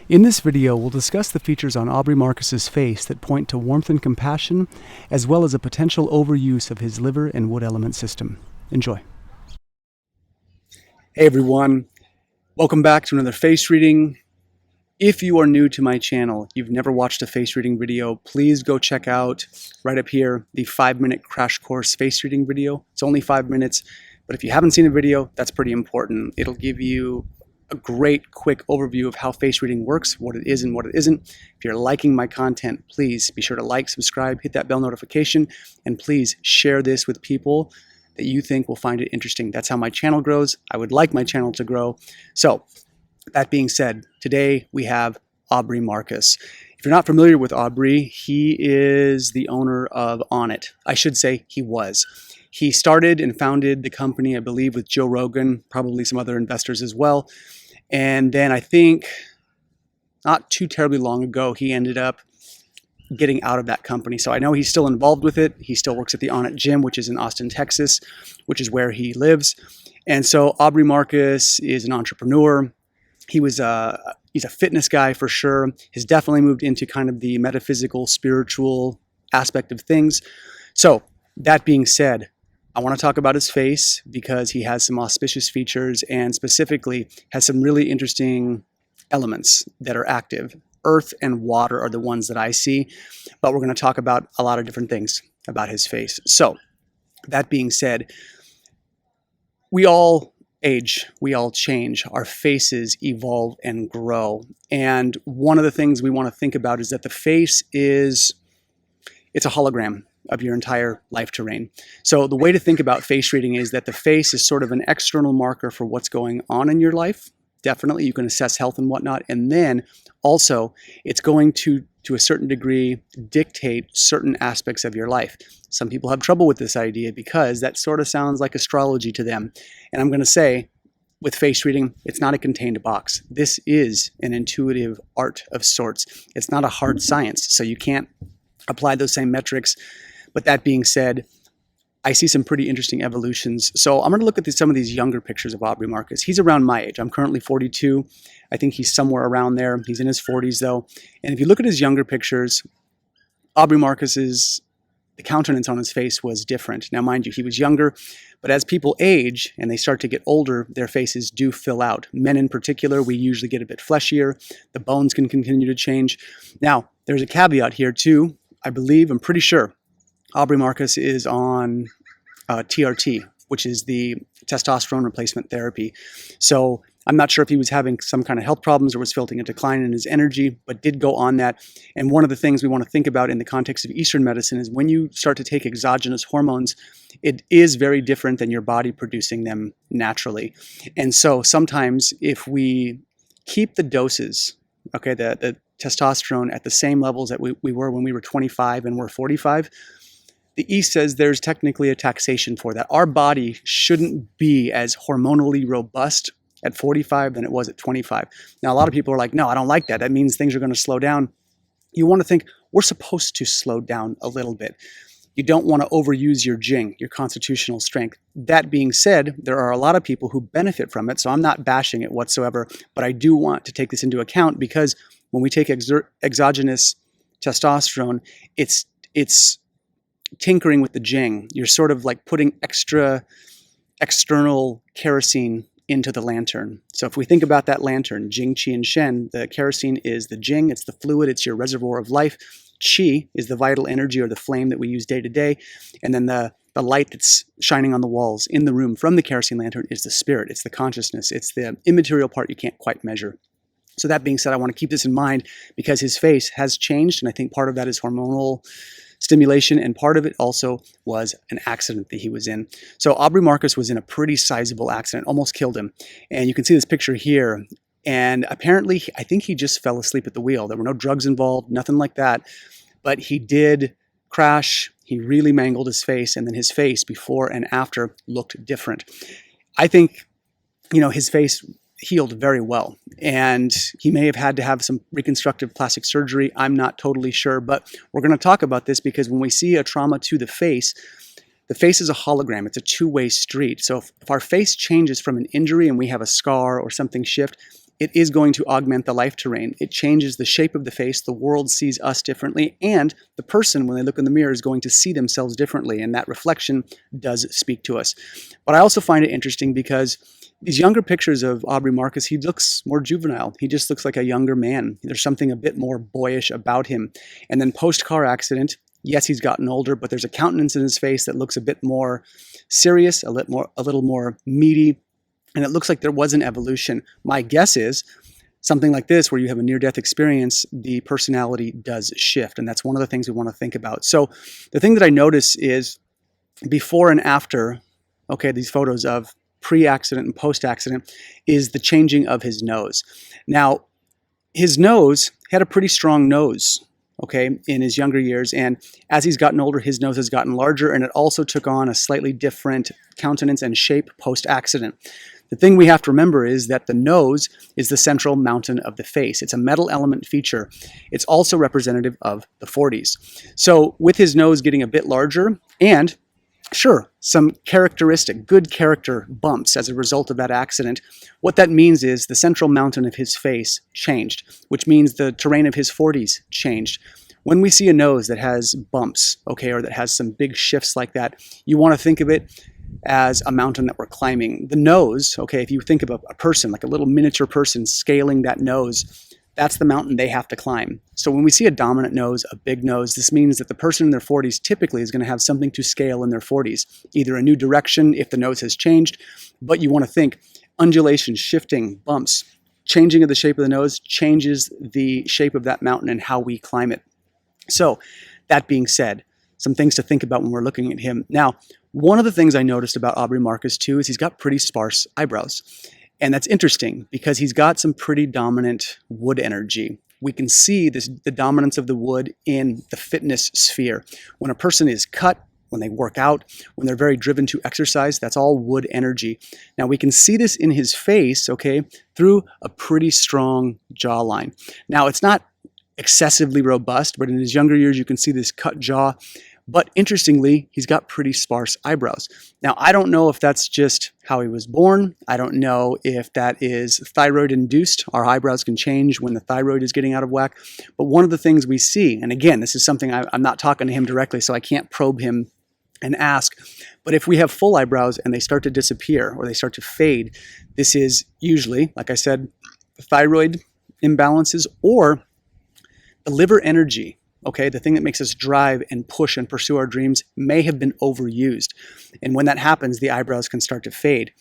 In this video, we'll discuss the features on Aubrey Marcus's face that point to warmth and compassion, as well as a potential overuse of his liver and wood element system. Enjoy. Hey everyone, welcome back to another face reading. If you are new to my channel, you've never watched a face reading video, please go check out right up here the 5-minute crash course face reading video. It's only 5 minutes, but if you haven't seen a video, that's pretty important. It'll give you a great quick overview of how face reading works, what it is and what it isn't. If you're liking my content, please be sure to like, subscribe, hit that bell notification, and please share this with people that you think will find it interesting. That's how my channel grows. I would like my channel to grow. So that being said, today we have Aubrey Marcus. If you're not familiar with Aubrey, he is the owner of Onnit. I should say he was. He started and founded the company, I believe, with Joe Rogan, probably some other investors as well. And then I think not too terribly long ago, he ended up getting out of that company. So I know he's still involved with it. He still works at the Onnit gym, which is in Austin, Texas, which is where he lives. And so Aubrey Marcus is an entrepreneur. He's a fitness guy for sure. He's definitely moved into kind of the metaphysical, spiritual aspect of things. So that being said, I want to talk about his face because he has some auspicious features and specifically has some really interesting elements that are active. Earth and water are the ones that I see, but we're going to talk about a lot of different things about his face. So that being said, we all age, we all change, our faces evolve and grow. And one of the things we want to think about is that the face it's a hologram of your entire life terrain. So the way to think about face reading is that the face is sort of an external marker for what's going on in your life. Definitely, you can assess health and whatnot. And then also, it's going to a certain degree, dictate certain aspects of your life. Some people have trouble with this idea because that sort of sounds like astrology to them. And I'm going to say, with face reading, it's not a contained box. This is an intuitive art of sorts. It's not a hard science, so you can't apply those same metrics. But that being said, I see some pretty interesting evolutions. So I'm going to look at some of these younger pictures of Aubrey Marcus. He's around my age. I'm currently 42. I think he's somewhere around there. He's in his 40s though. And if you look at his younger pictures, Aubrey Marcus's the countenance on his face was different. Now, mind you, he was younger, but as people age and they start to get older, their faces do fill out. Men in particular, we usually get a bit fleshier. The bones can continue to change. Now, there's a caveat here too. I believe, I'm pretty sure, Aubrey Marcus is on TRT, which is the testosterone replacement therapy. So I'm not sure if he was having some kind of health problems or was feeling a decline in his energy, but did go on that. And one of the things we want to think about in the context of Eastern medicine is when you start to take exogenous hormones, it is very different than your body producing them naturally. And so sometimes if we keep the doses, okay, the testosterone at the same levels that we were when we were 25 and we're 45, the East says there's technically a taxation for that. Our body shouldn't be as hormonally robust at 45 than it was at 25. Now, a lot of people are like, no, I don't like that. That means things are going to slow down. You want to think we're supposed to slow down a little bit. You don't want to overuse your jing, your constitutional strength. That being said, there are a lot of people who benefit from it, so I'm not bashing it whatsoever, but I do want to take this into account because when we take exogenous testosterone, it's tinkering with the jing. You're sort of like putting extra external kerosene into the lantern. So if we think about that lantern, Jing, Qi, and Shen, the kerosene is the jing, it's the fluid, it's your reservoir of life. Qi is the vital energy or the flame that we use day to day. And then the light that's shining on the walls in the room from the kerosene lantern is the spirit, it's the consciousness, it's the immaterial part you can't quite measure. So that being said, I want to keep this in mind because his face has changed, and I think part of that is hormonal stimulation, and part of it also was an accident that he was in. So Aubrey Marcus was in a pretty sizable accident, almost killed him. And you can see this picture here. And apparently, I think he just fell asleep at the wheel. There were no drugs involved, nothing like that. But he did crash. He really mangled his face, and then his face before and after looked different. I think, his face healed very well, and he may have had to have some reconstructive plastic surgery. I'm not totally sure, but we're going to talk about this because when we see a trauma to the face is a hologram. It's a two-way street. So if our face changes from an injury and we have a scar or something shift, it is going to augment the life terrain. It changes the shape of the face. The world sees us differently, and the person, when they look in the mirror, is going to see themselves differently, and that reflection does speak to us. But I also find it interesting because these younger pictures of Aubrey Marcus, he looks more juvenile. He just looks like a younger man. There's something a bit more boyish about him. And then post-car accident, yes, he's gotten older, but there's a countenance in his face that looks a bit more serious, a little more meaty, and it looks like there was an evolution. My guess is something like this, where you have a near-death experience, the personality does shift, and that's one of the things we want to think about. So the thing that I notice is before and after, okay, these photos of pre-accident and post-accident, is the changing of his nose. Now, his nose had a pretty strong nose, okay, in his younger years, and as he's gotten older, his nose has gotten larger, and it also took on a slightly different countenance and shape post-accident. The thing we have to remember is that the nose is the central mountain of the face. It's a metal element feature. It's also representative of the 40s. So with his nose getting a bit larger, and sure, some good character bumps as a result of that accident, what that means is the central mountain of his face changed, which means the terrain of his 40s changed. When we see a nose that has bumps, okay, or that has some big shifts like that, you want to think of it as a mountain that we're climbing. The nose, okay, if you think of a person, like a little miniature person scaling that nose, that's the mountain they have to climb. So when we see a dominant nose, a big nose, this means that the person in their 40s typically is going to have something to scale in their 40s, either a new direction if the nose has changed, but you want to think undulations, shifting, bumps, changing of the shape of the nose changes the shape of that mountain and how we climb it. So that being said, some things to think about when we're looking at him. Now, one of the things I noticed about Aubrey Marcus too is he's got pretty sparse eyebrows. And that's interesting because he's got some pretty dominant wood energy. We can see the dominance of the wood in the fitness sphere. When a person is cut, when they work out, when they're very driven to exercise, that's all wood energy. Now we can see this in his face, okay, through a pretty strong jawline. Now it's not excessively robust, but in his younger years you can see this cut jaw. But interestingly, he's got pretty sparse eyebrows. Now, I don't know if that's just how he was born. I don't know if that is thyroid induced. Our eyebrows can change when the thyroid is getting out of whack. But one of the things we see, and again, this is something I'm not talking to him directly, so I can't probe him and ask, but if we have full eyebrows and they start to disappear or they start to fade, this is usually, like I said, thyroid imbalances or the liver energy. Okay, the thing that makes us drive and push and pursue our dreams may have been overused. And when that happens, the eyebrows can start to fade.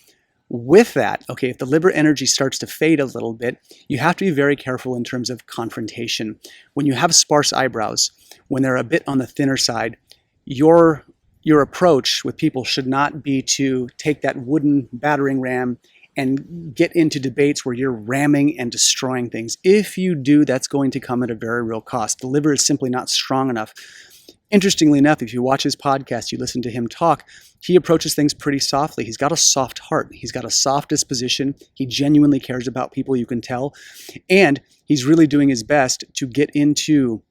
With that, okay, if the liver energy starts to fade a little bit, you have to be very careful in terms of confrontation. When you have sparse eyebrows, when they're a bit on the thinner side, your approach with people should not be to take that wooden battering ram and get into debates where you're ramming and destroying things. If you do, that's going to come at a very real cost. The liver is simply not strong enough. Interestingly enough, if you watch his podcast, you listen to him talk, he approaches things pretty softly. He's got a soft heart. He's got a soft disposition. He genuinely cares about people, you can tell. And he's really doing his best to get into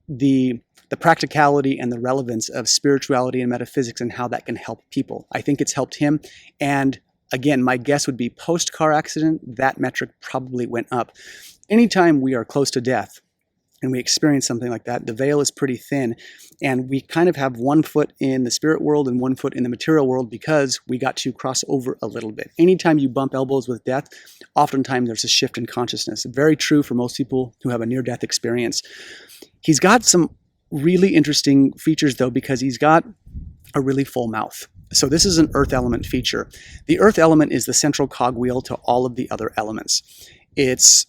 the practicality and the relevance of spirituality and metaphysics and how that can help people. I think it's helped him. And again, my guess would be post-car accident, that metric probably went up. Anytime we are close to death and we experience something like that, the veil is pretty thin and we kind of have one foot in the spirit world and one foot in the material world because we got to cross over a little bit. Anytime you bump elbows with death, oftentimes there's a shift in consciousness. Very true for most people who have a near-death experience. He's got some really interesting features though because he's got a really full mouth. So this is an earth element feature. The earth element is the central cogwheel to all of the other elements. It's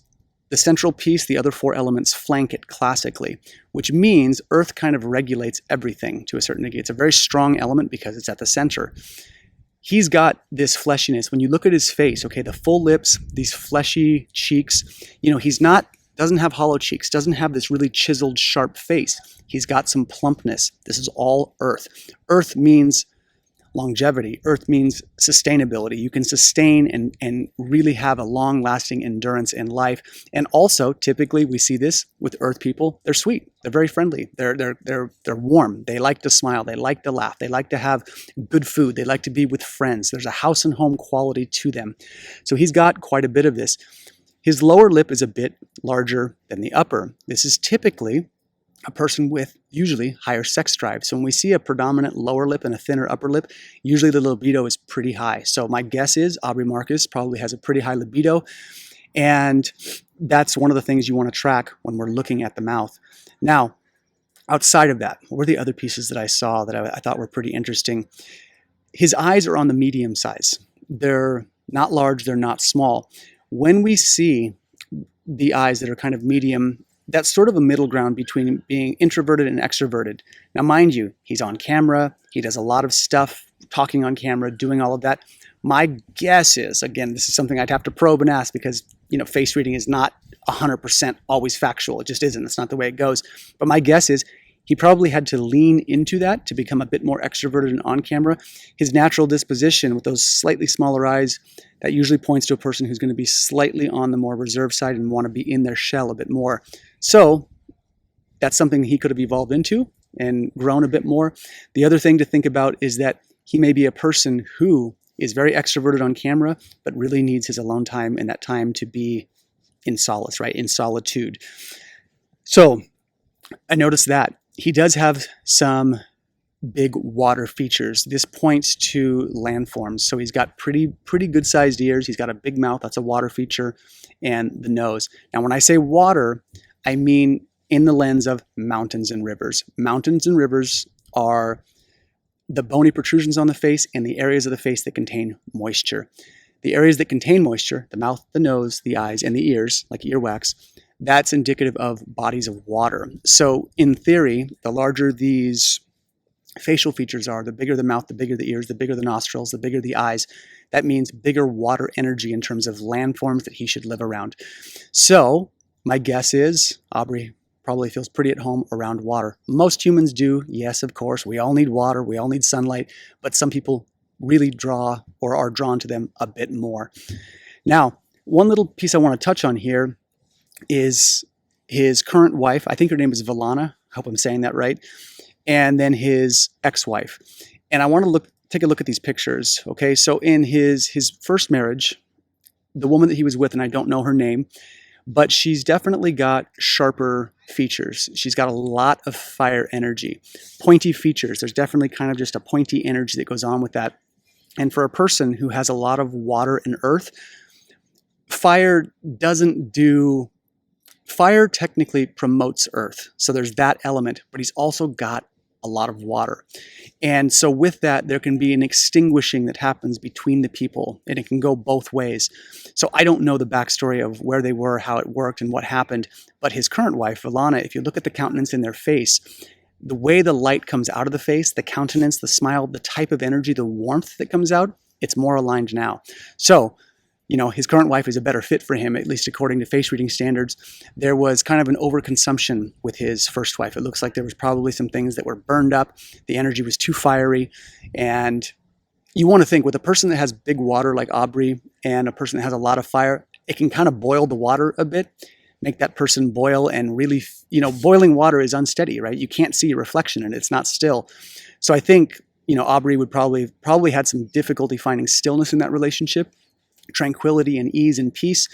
the central piece, the other four elements flank it classically, which means earth kind of regulates everything to a certain degree. It's a very strong element because it's at the center. He's got this fleshiness. When you look at his face, okay, the full lips, these fleshy cheeks, doesn't have hollow cheeks, doesn't have this really chiseled, sharp face. He's got some plumpness. This is all earth. Earth means longevity. Earth means sustainability. You can sustain and really have a long-lasting endurance in life. And also, typically, we see this with earth people. They're sweet. They're very friendly. They're warm. They like to smile. They like to laugh. They like to have good food. They like to be with friends. There's a house and home quality to them. So he's got quite a bit of this. His lower lip is a bit larger than the upper. This is typically a person with usually higher sex drive. So when we see a predominant lower lip and a thinner upper lip, usually the libido is pretty high. So my guess is Aubrey Marcus probably has a pretty high libido. And that's one of the things you want to track when we're looking at the mouth. Now, outside of that, what were the other pieces that I saw that I thought were pretty interesting? His eyes are on the medium size. They're not large, they're not small. When we see the eyes that are kind of medium, that's sort of a middle ground between being introverted and extroverted. Now, mind you, he's on camera. He does a lot of stuff, talking on camera, doing all of that. My guess is, again, this is something I'd have to probe and ask because, face reading is not 100% always factual. It just isn't. It's not the way it goes. But my guess is he probably had to lean into that to become a bit more extroverted and on camera. His natural disposition with those slightly smaller eyes, that usually points to a person who's going to be slightly on the more reserved side and want to be in their shell a bit more. So that's something he could have evolved into and grown a bit more. The other thing to think about is that he may be a person who is very extroverted on camera, but really needs his alone time and that time to be in solace, right? In solitude. So I noticed that he does have some big water features. This points to landforms. So he's got pretty good sized ears. He's got a big mouth. That's a water feature. And the nose. Now, when I say water, I mean in the lens of mountains and rivers. Mountains and rivers are the bony protrusions on the face and the areas of the face that contain moisture. The areas that contain moisture, the mouth, the nose, the eyes, and the ears, like earwax, that's indicative of bodies of water. So in theory, the larger these facial features are, the bigger the mouth, the bigger the ears, the bigger the nostrils, the bigger the eyes. That means bigger water energy in terms of landforms that he should live around. So my guess is Aubrey probably feels pretty at home around water. Most humans do. Yes, of course. We all need water. We all need sunlight. But some people really draw or are drawn to them a bit more. Now, one little piece I want to touch on here is his current wife. I think her name is Valana. I hope I'm saying that right. And then his ex-wife. And I want to take a look at these pictures. Okay, so in his first marriage, the woman that he was with, and I don't know her name, but she's definitely got sharper features. She's got a lot of fire energy, pointy features. There's definitely kind of just a pointy energy that goes on with that. And for a person who has a lot of water and earth, fire technically promotes earth. So there's that element, but he's also got a lot of water. And so with that, there can be an extinguishing that happens between the people, and it can go both ways. So I don't know the backstory of where they were, how it worked, and what happened. But his current wife, Valana, if you look at the countenance in their face, the way the light comes out of the face, the countenance, the smile, the type of energy, the warmth that comes out, it's more aligned now. So his current wife is a better fit for him, at least according to face reading standards. There was kind of an overconsumption with his first wife. It looks like there was probably some things that were burned up. The energy was too fiery. And you want to think with a person that has big water like Aubrey and a person that has a lot of fire, it can kind of boil the water a bit, make that person boil and really, boiling water is unsteady, right? You can't see a reflection in it. It's not still. So I think, Aubrey would probably had some difficulty finding stillness in that relationship. Tranquility and ease and peace.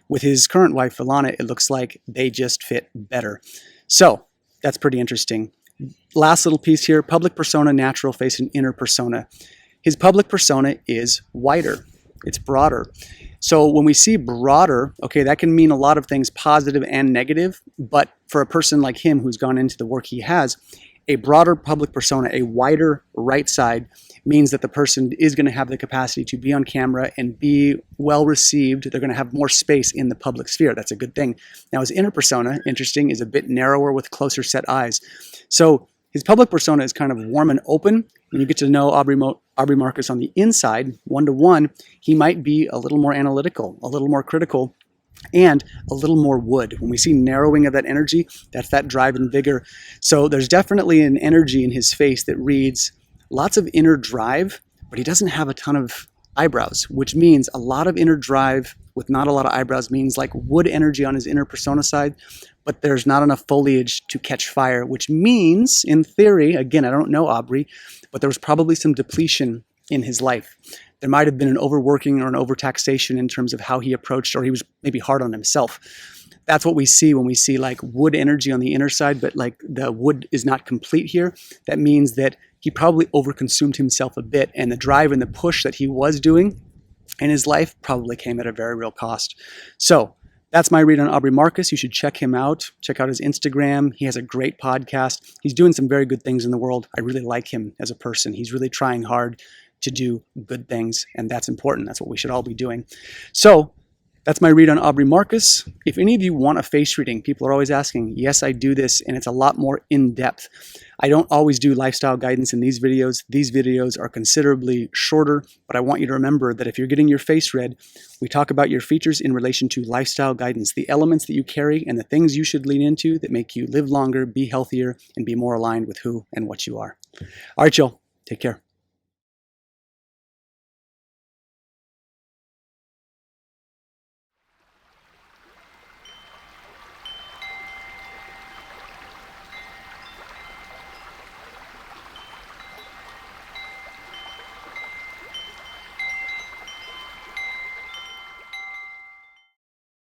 With his current wife, Valana, it looks like they just fit better. So that's pretty interesting. Last little piece here, public persona, natural face, and inner persona. His public persona is wider. It's broader. So when we see broader, okay, that can mean a lot of things, positive and negative. But for a person like him who's gone into the work he has, a broader public persona, a wider right side, means that the person is going to have the capacity to be on camera and be well received. They're going to have more space in the public sphere. That's a good thing. Now, his inner persona, interesting, is a bit narrower with closer set eyes. So his public persona is kind of warm and open. When you get to know Aubrey Marcus on the inside, one-to-one, he might be a little more analytical, a little more critical, and a little more wood. When we see narrowing of that energy, that's that drive and vigor. So there's definitely an energy in his face that reads lots of inner drive, but he doesn't have a ton of eyebrows, which means a lot of inner drive with not a lot of eyebrows means like wood energy on his inner persona side, but there's not enough foliage to catch fire, which means, in theory, again, I don't know Aubrey, but there was probably some depletion in his life. There might have been an overworking or an overtaxation in terms of how he approached, or he was maybe hard on himself. That's what we see when we see like wood energy on the inner side, but like the wood is not complete here. That means that he probably overconsumed himself a bit, and the drive and the push that he was doing in his life probably came at a very real cost. So that's my read on Aubrey Marcus. You should check him out. Check out his Instagram. He has a great podcast. He's doing some very good things in the world. I really like him as a person. He's really trying hard to do good things, and that's important. That's what we should all be doing. So that's my read on Aubrey Marcus. If any of you want a face reading, people are always asking. Yes, I do this, and it's a lot more in-depth. I don't always do lifestyle guidance in these videos. These videos are considerably shorter, but I want you to remember that if you're getting your face read, we talk about your features in relation to lifestyle guidance, the elements that you carry and the things you should lean into that make you live longer, be healthier, and be more aligned with who and what you are. All right, y'all. Take care.